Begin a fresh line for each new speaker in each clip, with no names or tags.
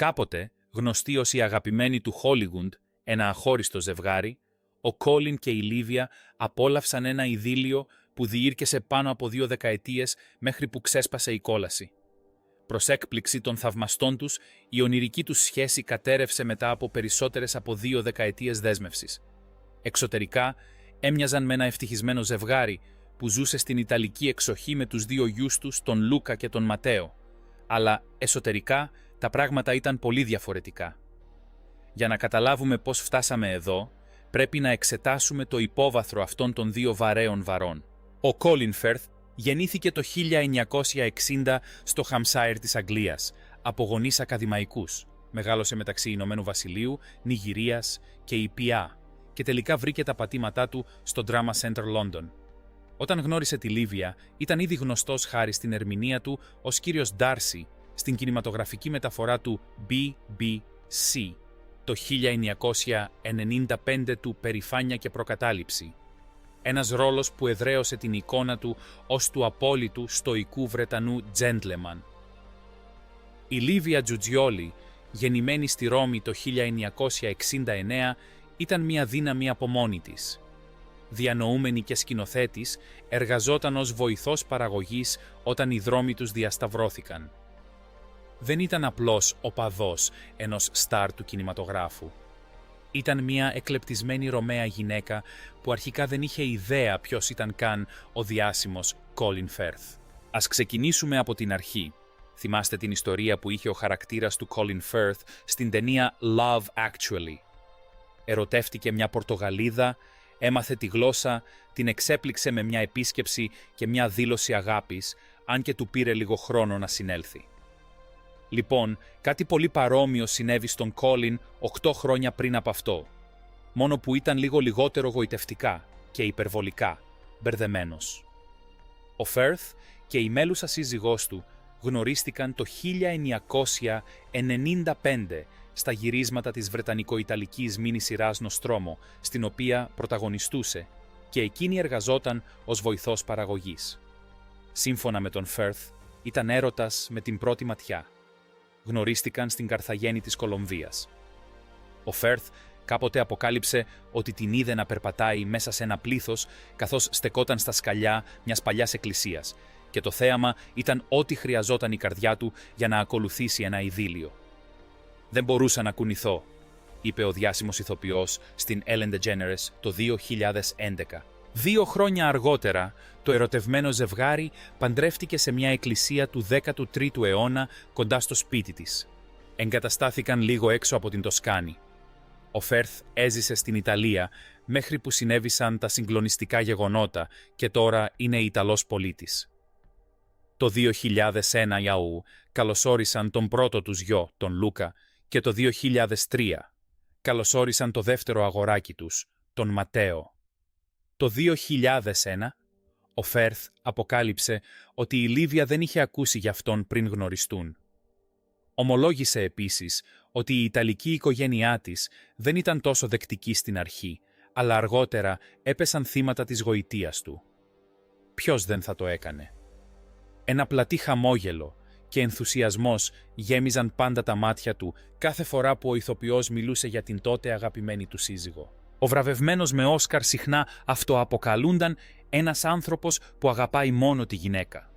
Κάποτε, γνωστοί ως οι αγαπημένοι του Χόλιγουντ, ένα αχώριστο ζευγάρι, ο Κόλιν και η Λίβια απόλαυσαν ένα ειδήλιο που διήρκεσε πάνω από 2 δεκαετίες μέχρι που ξέσπασε η κόλαση. Προς έκπληξη των θαυμαστών τους, η ονειρική τους σχέση κατέρευσε μετά από περισσότερες από 2 δεκαετίες δέσμευσης. Εξωτερικά, έμοιαζαν με ένα ευτυχισμένο ζευγάρι που ζούσε στην Ιταλική εξοχή με τους 2 γιους τους, τον Λούκα και τον Ματέο. Αλλά εσωτερικά, τα πράγματα ήταν πολύ διαφορετικά. Για να καταλάβουμε πώς φτάσαμε εδώ, πρέπει να εξετάσουμε το υπόβαθρο αυτών των 2 βαρέων βαρών. Ο Κόλιν Φέρθ γεννήθηκε το 1960 στο Χαμσάιρ της Αγγλίας, από γονείς ακαδημαϊκούς. Μεγάλωσε μεταξύ Ηνωμένου Βασιλείου, Νιγηρίας και Ιππιά και τελικά βρήκε τα πατήματά του στο Drama Center London. Όταν γνώρισε τη Λίβια, ήταν ήδη γνωστός χάρη στην ερμηνεία του ως κύριος Ντάρσι στην κινηματογραφική μεταφορά του BBC το 1995 του «Περηφάνεια και προκατάληψη». Ένας ρόλος που εδραίωσε την εικόνα του ως του απόλυτου στοικού Βρετανού τζέντλεμαν. Η Λίβια Τζουτζιόλι, γεννημένη στη Ρώμη το 1969, ήταν μια δύναμη από μόνη της. Διανοούμενη και σκηνοθέτης, εργαζόταν ως βοηθός παραγωγής όταν οι δρόμοι τους διασταυρώθηκαν. Δεν ήταν απλώς οπαδός ενός στάρ του κινηματογράφου. Ήταν μια εκλεπτισμένη Ρωμαία γυναίκα που αρχικά δεν είχε ιδέα ποιος ήταν καν ο διάσημος Κόλιν Φέρθ. Ας ξεκινήσουμε από την αρχή. Θυμάστε την ιστορία που είχε ο χαρακτήρας του Κόλιν Φέρθ στην ταινία Love Actually. Ερωτεύτηκε μια Πορτογαλίδα, έμαθε τη γλώσσα, την εξέπληξε με μια επίσκεψη και μια δήλωση αγάπης, αν και του πήρε λίγο χρόνο να συνέλθει. Λοιπόν, κάτι πολύ παρόμοιο συνέβη στον Κόλιν 8 χρόνια πριν από αυτό, μόνο που ήταν λίγο λιγότερο γοητευτικά και υπερβολικά μπερδεμένος. Ο Φέρθ και η μέλουσα σύζυγός του γνωρίστηκαν το 1995 στα γυρίσματα της βρετανικο-ιταλικής μίνι σειράς Νοστρόμο, στην οποία πρωταγωνιστούσε και εκείνη εργαζόταν ως βοηθός παραγωγής. Σύμφωνα με τον Φέρθ, ήταν έρωτας με την πρώτη ματιά. Γνωρίστηκαν στην Καρθαγένη της Κολομβίας. Ο Φέρθ κάποτε αποκάλυψε ότι την είδε να περπατάει μέσα σε ένα πλήθος καθώς στεκόταν στα σκαλιά μιας παλιάς εκκλησίας και το θέαμα ήταν ό,τι χρειαζόταν η καρδιά του για να ακολουθήσει ένα ειδήλιο. «Δεν μπορούσα να κουνηθώ», είπε ο διάσημος ηθοποιός στην Ellen DeGeneres το 2011. 2 χρόνια αργότερα, το ερωτευμένο ζευγάρι παντρεύτηκε σε μια εκκλησία του 13ου αιώνα κοντά στο σπίτι της. Εγκαταστάθηκαν λίγο έξω από την Τοσκάνη. Ο Φέρθ έζησε στην Ιταλία μέχρι που συνέβησαν τα συγκλονιστικά γεγονότα και τώρα είναι Ιταλός πολίτης. Το 2001 Ιαού καλωσόρισαν τον πρώτο τους γιο, τον Λούκα, και το 2003 καλωσόρισαν το δεύτερο αγοράκι τους, τον Ματέο. Το 2001, ο Φέρθ αποκάλυψε ότι η Λίβια δεν είχε ακούσει για αυτόν πριν γνωριστούν. Ομολόγησε επίσης ότι η Ιταλική οικογένειά της δεν ήταν τόσο δεκτική στην αρχή, αλλά αργότερα έπεσαν θύματα της γοητείας του. Ποιος δεν θα το έκανε? Ένα πλατή χαμόγελο και ενθουσιασμός γέμιζαν πάντα τα μάτια του κάθε φορά που ο ηθοποιός μιλούσε για την τότε αγαπημένη του σύζυγο. Ο βραβευμένος με Όσκαρ συχνά αυτοαποκαλούνταν ένας άνθρωπος που αγαπάει μόνο τη γυναίκα.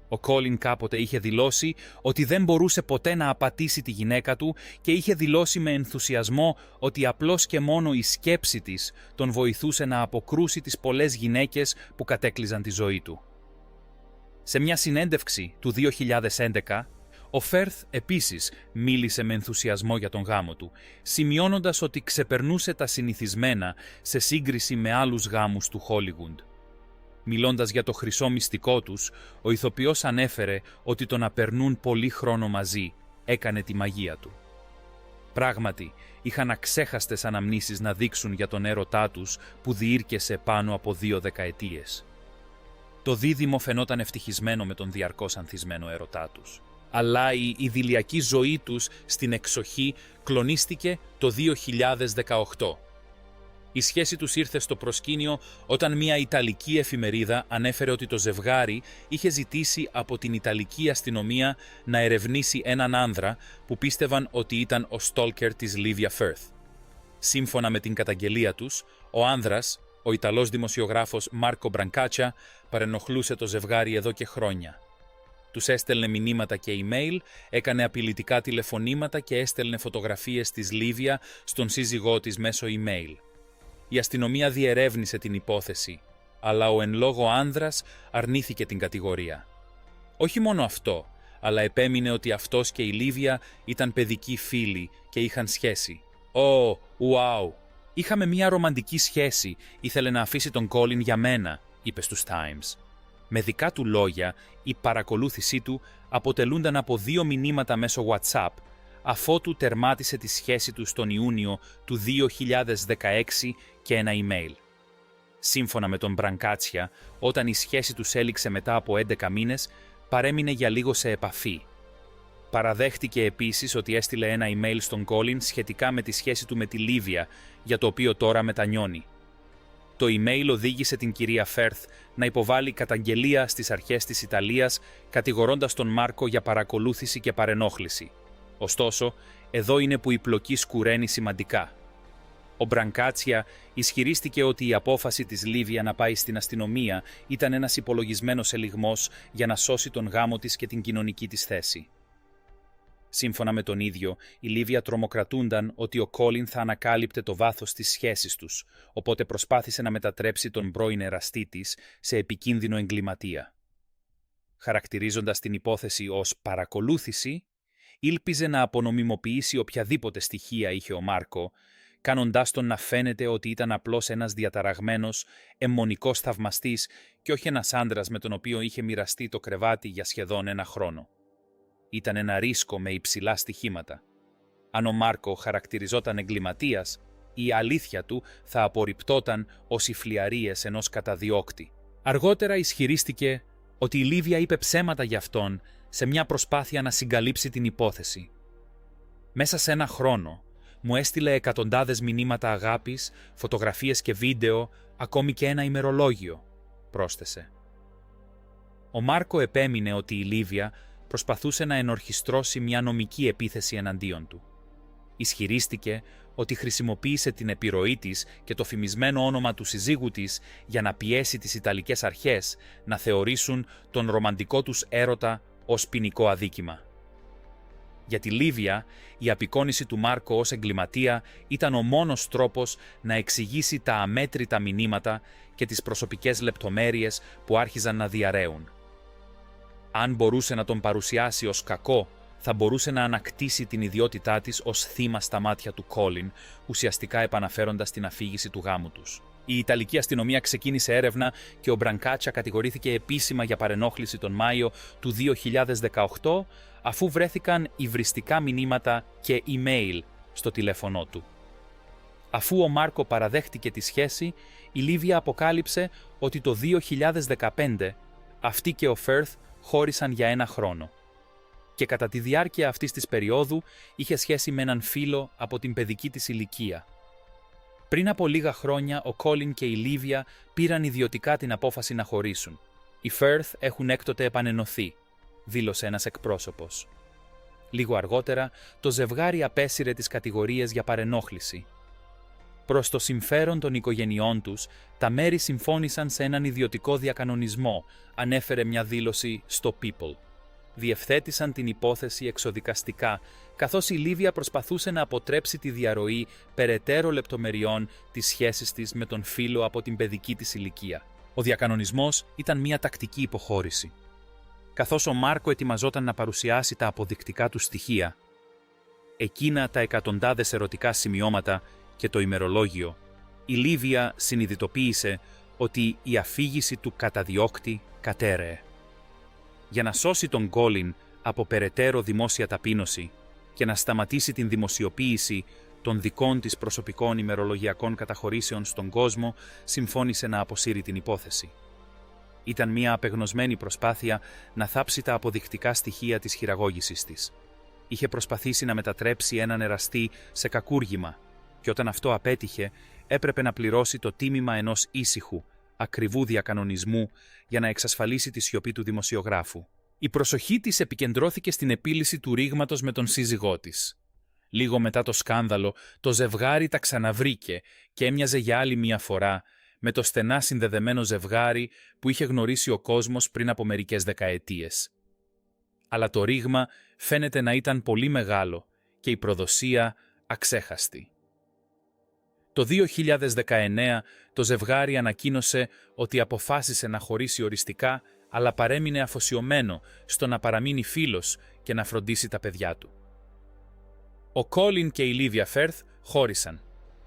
Ο Κόλιν κάποτε είχε δηλώσει ότι δεν μπορούσε ποτέ να απατήσει τη γυναίκα του και είχε δηλώσει με ενθουσιασμό ότι απλώς και μόνο η σκέψη της τον βοηθούσε να αποκρούσει τις πολλές γυναίκες που κατέκλυζαν τη ζωή του. Σε μια συνέντευξη του 2011, ο Φέρθ επίσης μίλησε με ενθουσιασμό για τον γάμο του, σημειώνοντας ότι ξεπερνούσε τα συνηθισμένα σε σύγκριση με άλλους γάμους του Χόλιγουντ. Μιλώντας για το χρυσό μυστικό τους, ο ηθοποιός ανέφερε ότι το να περνούν πολύ χρόνο μαζί έκανε τη μαγεία του. Πράγματι, είχαν αξέχαστες αναμνήσεις να δείξουν για τον έρωτά τους που διήρκεσε πάνω από 2 δεκαετίες. Το δίδυμο φαινόταν ευτυχισμένο με τον διαρκώς ανθισμένο έρωτά τους. Αλλά η ιδηλιακή ζωή τους στην εξοχή κλονίστηκε το 2018. Η σχέση τους ήρθε στο προσκήνιο όταν μια Ιταλική εφημερίδα ανέφερε ότι το ζευγάρι είχε ζητήσει από την Ιταλική αστυνομία να ερευνήσει έναν άνδρα που πίστευαν ότι ήταν ο στόλκερ της Λίβια Φέρθ. Σύμφωνα με την καταγγελία τους, ο άνδρας, ο Ιταλός δημοσιογράφος Μάρκο Μπρανκάτσια, παρενοχλούσε το ζευγάρι εδώ και χρόνια. Τους έστελνε μηνύματα και email, έκανε απειλητικά τηλεφωνήματα και έστελνε φωτογραφίες της Λίβια στον σύζυγό της μέσω email. Η αστυνομία διερεύνησε την υπόθεση, αλλά ο εν λόγω άνδρας αρνήθηκε την κατηγορία. Όχι μόνο αυτό, αλλά επέμεινε ότι αυτός και η Λίβια ήταν παιδικοί φίλοι και είχαν σχέση. Wow! Είχαμε μια ρομαντική σχέση, ήθελε να αφήσει τον Colin για μένα, είπε στους Times. Με δικά του λόγια, η παρακολούθησή του αποτελούνταν από 2 μηνύματα μέσω WhatsApp, αφότου τερμάτισε τη σχέση του τον Ιούνιο του 2016 και ένα email. Σύμφωνα με τον Μπρανκάτσια, όταν η σχέση τους έληξε μετά από 11 μήνες, παρέμεινε για λίγο σε επαφή. Παραδέχτηκε επίσης ότι έστειλε ένα email στον Colin σχετικά με τη σχέση του με τη Λίβια, για το οποίο τώρα μετανιώνει. Το email οδήγησε την κυρία Φέρθ να υποβάλει καταγγελία στις αρχές της Ιταλίας, κατηγορώντας τον Μάρκο για παρακολούθηση και παρενόχληση. Ωστόσο, εδώ είναι που η πλοκή σκουραίνει σημαντικά. Ο Μπρανκάτσια ισχυρίστηκε ότι η απόφαση της Λίβια να πάει στην αστυνομία ήταν ένας υπολογισμένος ελιγμός για να σώσει τον γάμο της και την κοινωνική της θέση. Σύμφωνα με τον ίδιο, η Λίβια τρομοκρατούνταν ότι ο Colin θα ανακάλυπτε το βάθος της σχέσης τους, οπότε προσπάθησε να μετατρέψει τον πρώην εραστή της σε επικίνδυνο εγκληματία. Χαρακτηρίζοντας την υπόθεση ως παρακολούθηση, ήλπιζε να απονομιμοποιήσει οποιαδήποτε στοιχεία είχε ο Μάρκο, κάνοντάς τον να φαίνεται ότι ήταν απλώς ένας διαταραγμένος, αιμονικός θαυμαστής και όχι ένας άντρας με τον οποίο είχε μοιραστεί το κρεβάτι για σχεδόν 1 χρόνο. Ήταν ένα ρίσκο με υψηλά στοιχήματα. Αν ο Μάρκο χαρακτηριζόταν εγκληματίας, η αλήθεια του θα απορριπτόταν ως οι φλιαρίες ενός καταδιώκτη. Αργότερα ισχυρίστηκε ότι η Λίβια είπε ψέματα για αυτόν σε μια προσπάθεια να συγκαλύψει την υπόθεση. Μέσα σε 1 χρόνο μου έστειλε εκατοντάδες μηνύματα αγάπης, φωτογραφίες και βίντεο, ακόμη και ένα ημερολόγιο, πρόσθεσε. Ο Μάρκο επέμεινε ότι η Λίβια προσπαθούσε να ενορχιστρώσει μια νομική επίθεση εναντίον του. Ισχυρίστηκε ότι χρησιμοποίησε την επιρροή της και το φημισμένο όνομα του συζύγου της για να πιέσει τις Ιταλικές αρχές να θεωρήσουν τον ρομαντικό τους έρωτα ως ποινικό αδίκημα. Για τη Λίβια, η απεικόνιση του Μάρκο ως εγκληματία ήταν ο μόνος τρόπος να εξηγήσει τα αμέτρητα μηνύματα και τις προσωπικές λεπτομέρειες που άρχιζαν να διαρρέουν. Αν μπορούσε να τον παρουσιάσει ως κακό, θα μπορούσε να ανακτήσει την ιδιότητά της ως θύμα στα μάτια του Colin, ουσιαστικά επαναφέροντας την αφήγηση του γάμου τους. Η Ιταλική αστυνομία ξεκίνησε έρευνα και ο Μπρανκάτσια κατηγορήθηκε επίσημα για παρενόχληση τον Μάιο του 2018, αφού βρέθηκαν υβριστικά μηνύματα και email στο τηλέφωνό του. Αφού ο Μάρκο παραδέχτηκε τη σχέση, η Λίβια αποκάλυψε ότι το 2015 αυτή και ο Φέρθ χώρισαν για 1 χρόνο. Και κατά τη διάρκεια αυτής της περίοδου είχε σχέση με έναν φίλο από την παιδική της ηλικία. Πριν από λίγα χρόνια, ο Colin και η Λίβια πήραν ιδιωτικά την απόφαση να χωρίσουν. Οι Φέρθ έχουν έκτοτε επανενωθεί, δήλωσε ένας εκπρόσωπος. Λίγο αργότερα, το ζευγάρι απέσυρε τις κατηγορίες για παρενόχληση. Προς το συμφέρον των οικογενειών τους, τα μέρη συμφώνησαν σε έναν ιδιωτικό διακανονισμό, ανέφερε μια δήλωση στο People. Διευθέτησαν την υπόθεση εξοδικαστικά, καθώς η Λίβια προσπαθούσε να αποτρέψει τη διαρροή περαιτέρω λεπτομεριών της σχέσης της με τον φίλο από την παιδική της ηλικία. Ο διακανονισμός ήταν μια τακτική υποχώρηση. Καθώς ο Μάρκο ετοιμαζόταν να παρουσιάσει τα αποδεικτικά του στοιχεία, εκείνα τα εκατοντάδες ερωτικά σημειώματα και το ημερολόγιο, η Λίβια συνειδητοποίησε ότι η αφήγηση του καταδιώκτη κατέρεε. Για να σώσει τον Colin από περαιτέρω δημόσια ταπείνωση και να σταματήσει την δημοσιοποίηση των δικών της προσωπικών ημερολογιακών καταχωρήσεων στον κόσμο, συμφώνησε να αποσύρει την υπόθεση. Ήταν μια απεγνωσμένη προσπάθεια να θάψει τα αποδεικτικά στοιχεία της χειραγώγησης της. Είχε προσπαθήσει να μετατρέψει έναν εραστή σε κακούργημα, και όταν αυτό απέτυχε, έπρεπε να πληρώσει το τίμημα ενός ήσυχου, ακριβού διακανονισμού για να εξασφαλίσει τη σιωπή του δημοσιογράφου. Η προσοχή της επικεντρώθηκε στην επίλυση του ρήγματος με τον σύζυγό της. Λίγο μετά το σκάνδαλο, το ζευγάρι τα ξαναβρήκε και έμοιαζε για άλλη μια φορά με το στενά συνδεδεμένο ζευγάρι που είχε γνωρίσει ο κόσμος πριν από μερικές δεκαετίες. Αλλά το ρήγμα φαίνεται να ήταν πολύ μεγάλο και η προδοσία αξέχαστη. Το 2019 το ζευγάρι ανακοίνωσε ότι αποφάσισε να χωρίσει οριστικά, αλλά παρέμεινε αφοσιωμένο στο να παραμείνει φίλος και να φροντίσει τα παιδιά του. Ο Κόλιν και η Λίβια Φέρθ χώρισαν.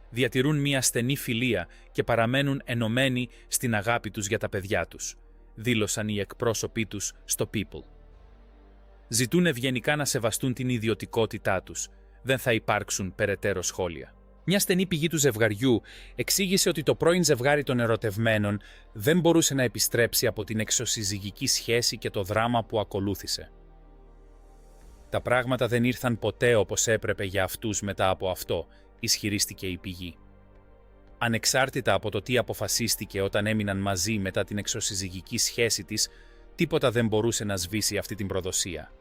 Διατηρούν μια στενή φιλία και παραμένουν ενωμένοι στην αγάπη τους για τα παιδιά τους, δήλωσαν οι εκπρόσωποι τους στο People. Ζητούν ευγενικά να σεβαστούν την ιδιωτικότητά τους. Δεν θα υπάρξουν περαιτέρω σχόλια. Μια στενή πηγή του ζευγαριού εξήγησε ότι το πρώην ζευγάρι των ερωτευμένων δεν μπορούσε να επιστρέψει από την εξωσυζυγική σχέση και το δράμα που ακολούθησε. Τα πράγματα δεν ήρθαν ποτέ όπως έπρεπε για αυτούς μετά από αυτό, ισχυρίστηκε η πηγή. Ανεξάρτητα από το τι αποφασίστηκε όταν έμειναν μαζί μετά την εξωσυζυγική σχέση της, τίποτα δεν μπορούσε να σβήσει αυτή την προδοσία.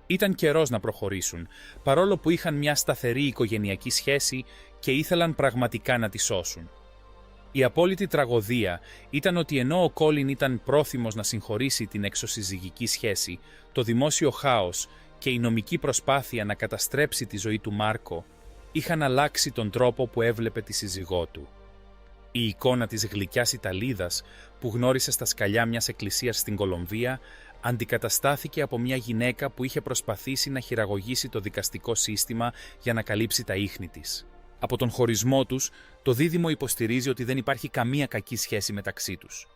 Ήταν καιρός να προχωρήσουν, παρόλο που είχαν μια σταθερή οικογενειακή σχέση και ήθελαν πραγματικά να τη σώσουν. Η απόλυτη τραγωδία ήταν ότι ενώ ο Κόλιν ήταν πρόθυμος να συγχωρήσει την εξωσυζυγική σχέση, το δημόσιο χάος και η νομική προσπάθεια να καταστρέψει τη ζωή του Μάρκο είχαν αλλάξει τον τρόπο που έβλεπε τη σύζυγό του. Η εικόνα της γλυκιάς Ιταλίδας που γνώρισε στα σκαλιά μιας εκκλησίας στην Κολομβία αντικαταστάθηκε από μια γυναίκα που είχε προσπαθήσει να χειραγωγήσει το δικαστικό σύστημα για να καλύψει τα ίχνη της. Από τον χωρισμό τους, το δίδυμο υποστηρίζει ότι δεν υπάρχει καμία κακή σχέση μεταξύ τους.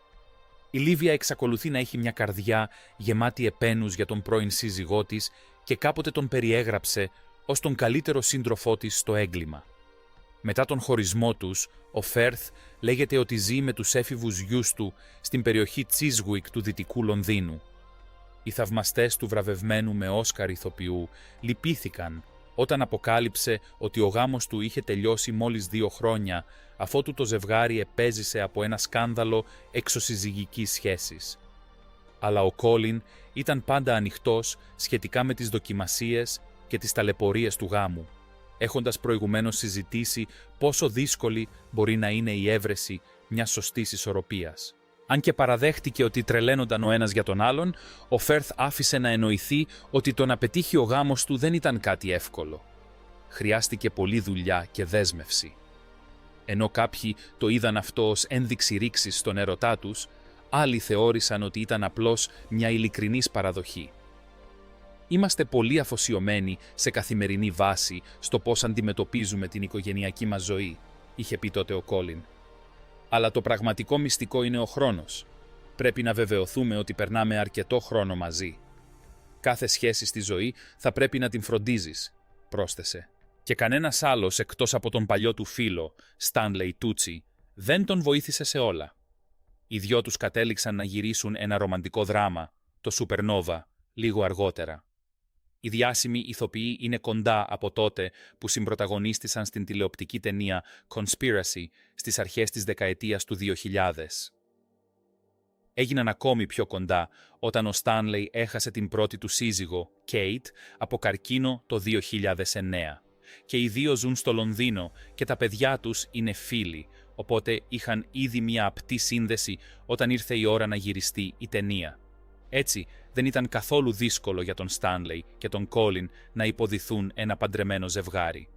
Η Λίβια εξακολουθεί να έχει μια καρδιά γεμάτη επένους για τον πρώην σύζυγό της και κάποτε τον περιέγραψε ως τον καλύτερο σύντροφό της στο έγκλημα. Μετά τον χωρισμό τους, ο Φέρθ λέγεται ότι ζει με τους έφηβους γιους του στην περιοχή Τσίσγουικ του Δυτικού Λονδίνου. Οι θαυμαστές του βραβευμένου με Όσκαρ ηθοποιού λυπήθηκαν όταν αποκάλυψε ότι ο γάμος του είχε τελειώσει μόλις 2 χρόνια αφότου το ζευγάρι επέζησε από ένα σκάνδαλο εξωσυζυγικής σχέσης. Αλλά ο Κόλιν ήταν πάντα ανοιχτός σχετικά με τις δοκιμασίες και τις ταλαιπωρίες του γάμου, έχοντας προηγουμένως συζητήσει πόσο δύσκολη μπορεί να είναι η έβρεση μιας σωστής ισορροπίας. Αν και παραδέχτηκε ότι τρελαίνονταν ο ένας για τον άλλον, ο Φέρθ άφησε να εννοηθεί ότι το να πετύχει ο γάμος του δεν ήταν κάτι εύκολο. Χρειάστηκε πολλή δουλειά και δέσμευση. Ενώ κάποιοι το είδαν αυτό ως ένδειξη ρήξης στον ερωτά τους, άλλοι θεώρησαν ότι ήταν απλώς μια ειλικρινής παραδοχή. Είμαστε πολύ αφοσιωμένοι σε καθημερινή βάση στο πώς αντιμετωπίζουμε την οικογενειακή μας ζωή, είχε πει τότε ο Κόλιν. Αλλά το πραγματικό μυστικό είναι ο χρόνος. Πρέπει να βεβαιωθούμε ότι περνάμε αρκετό χρόνο μαζί. Κάθε σχέση στη ζωή θα πρέπει να την φροντίζεις, πρόσθεσε. Και κανένας άλλος εκτός από τον παλιό του φίλο, Stanley Tucci, δεν τον βοήθησε σε όλα. Οι δυο τους κατέληξαν να γυρίσουν ένα ρομαντικό δράμα, το Supernova, λίγο αργότερα. Οι διάσημοι ηθοποιοί είναι κοντά από τότε που συμπρωταγωνίστησαν στην τηλεοπτική ταινία Conspiracy στις αρχές της δεκαετίας του 2000. Έγιναν ακόμη πιο κοντά όταν ο Stanley έχασε την πρώτη του σύζυγο, Kate, από καρκίνο το 2009. Και οι δύο ζουν στο Λονδίνο και τα παιδιά τους είναι φίλοι, οπότε είχαν ήδη μια απτή σύνδεση όταν ήρθε η ώρα να γυριστεί η ταινία. Έτσι, δεν ήταν καθόλου δύσκολο για τον Stanley και τον Colin να υποδηθούν ένα παντρεμένο ζευγάρι.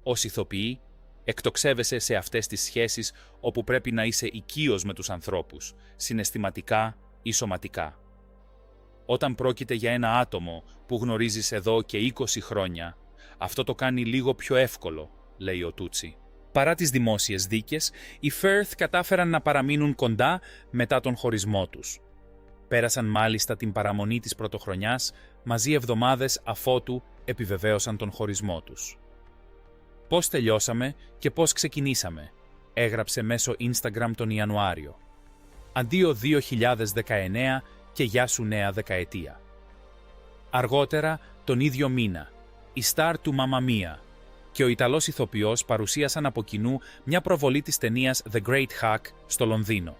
Ως ηθοποιοί, εκτοξεύεσαι σε αυτές τις σχέσεις όπου πρέπει να είσαι οικείος με τους ανθρώπους, συναισθηματικά ή σωματικά. Όταν πρόκειται για ένα άτομο που γνωρίζεις εδώ και 20 χρόνια, αυτό το κάνει λίγο πιο εύκολο, λέει ο Τούτσι. Παρά τις δημόσιες δίκες, οι Φέρθ κατάφεραν να παραμείνουν κοντά μετά τον χωρισμό τους. Πέρασαν μάλιστα την παραμονή της πρωτοχρονιάς μαζί εβδομάδες αφότου επιβεβαίωσαν τον χωρισμό τους. «Πώς τελειώσαμε και πώς ξεκινήσαμε», έγραψε μέσω Instagram τον Ιανουάριο. «Αντίο 2019 και γεια σου νέα δεκαετία». Αργότερα, τον ίδιο μήνα, η στάρ του Mamma Mia, και ο Ιταλός ηθοποιός παρουσίασαν από κοινού μια προβολή της ταινίας The Great Hack στο Λονδίνο.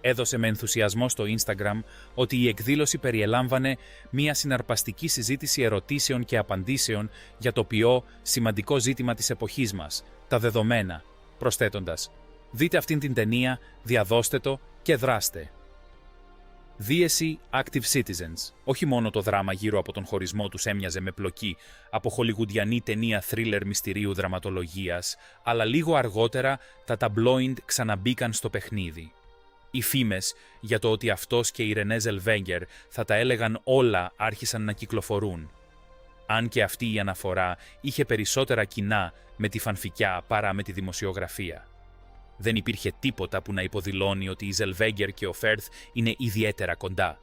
Έδωσε με ενθουσιασμό στο Instagram ότι η εκδήλωση περιελάμβανε μια συναρπαστική συζήτηση ερωτήσεων και απαντήσεων για το πιο σημαντικό ζήτημα της εποχής μας, τα δεδομένα, προσθέτοντας «Δείτε αυτήν την ταινία, διαδώστε το και δράστε». Δίεση Active Citizens. Όχι μόνο το δράμα γύρω από τον χωρισμό τους έμοιαζε με πλοκή από χολιγουντιανή ταινία θρίλερ μυστηρίου δραματολογίας, αλλά λίγο αργότερα τα ταμπλόιντ ξαναμπήκαν στο παιχνίδι. Οι φήμες για το ότι αυτός και η Ρενέ Ζελβέγκερ θα τα έλεγαν όλα άρχισαν να κυκλοφορούν. Αν και αυτή η αναφορά είχε περισσότερα κοινά με τη φανφικιά παρά με τη δημοσιογραφία. Δεν υπήρχε τίποτα που να υποδηλώνει ότι η Ζελβέγκερ και ο Φέρθ είναι ιδιαίτερα κοντά.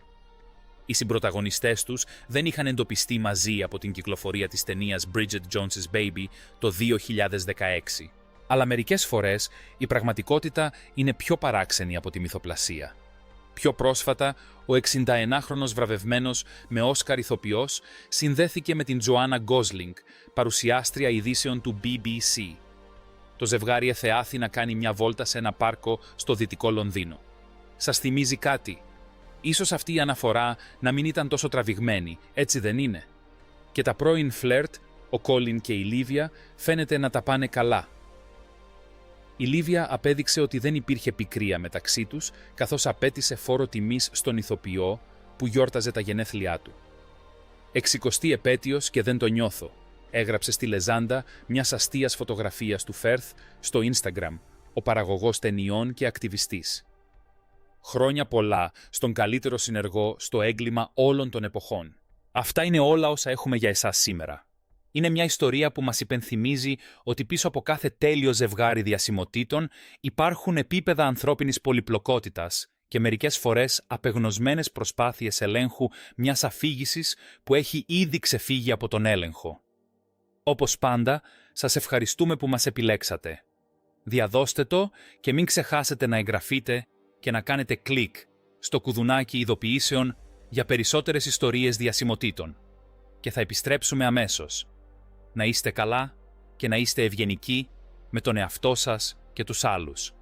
Οι συμπροταγωνιστές τους δεν είχαν εντοπιστεί μαζί από την κυκλοφορία της ταινίας Bridget Jones's Baby το 2016. Αλλά μερικές φορές η πραγματικότητα είναι πιο παράξενη από τη μυθοπλασία. Πιο πρόσφατα, ο 61χρονος βραβευμένος με Όσκαρ ηθοποιός συνδέθηκε με την Τζοάννα Γκόσλινγκ, παρουσιάστρια ειδήσεων του BBC. Το ζευγάρι εθεάθη να κάνει μια βόλτα σε ένα πάρκο στο δυτικό Λονδίνο. Σας θυμίζει κάτι? Ίσως αυτή η αναφορά να μην ήταν τόσο τραβηγμένη, έτσι δεν είναι? Και τα πρώην φλερτ, ο Κόλιν και η Λίβια, φαίνεται να τα πάνε καλά. Η Λίβια απέδειξε ότι δεν υπήρχε πικρία μεταξύ τους, καθώς απέτησε φόρο τιμής στον ηθοποιό που γιόρταζε τα γενέθλιά του. 60η επέτειος και δεν το νιώθω, έγραψε στη λεζάντα μιας αστείας φωτογραφίας του Φέρθ στο Instagram, ο παραγωγός ταινιών και ακτιβιστής. Χρόνια πολλά στον καλύτερο συνεργό στο έγκλημα όλων των εποχών. Αυτά είναι όλα όσα έχουμε για εσάς σήμερα. Είναι μια ιστορία που μας υπενθυμίζει ότι πίσω από κάθε τέλειο ζευγάρι διασημοτήτων υπάρχουν επίπεδα ανθρώπινης πολυπλοκότητας και μερικές φορές απεγνωσμένες προσπάθειες ελέγχου μιας αφήγησης που έχει ήδη ξεφύγει από τον έλεγχο. Όπως πάντα, σας ευχαριστούμε που μας επιλέξατε. Διαδώστε το και μην ξεχάσετε να εγγραφείτε και να κάνετε κλικ στο κουδουνάκι ειδοποιήσεων για περισσότερες ιστορίες διασημοτήτων. Και θα επιστρέψουμε αμέσως. Να είστε καλά και να είστε ευγενικοί με τον εαυτό σας και τους άλλους.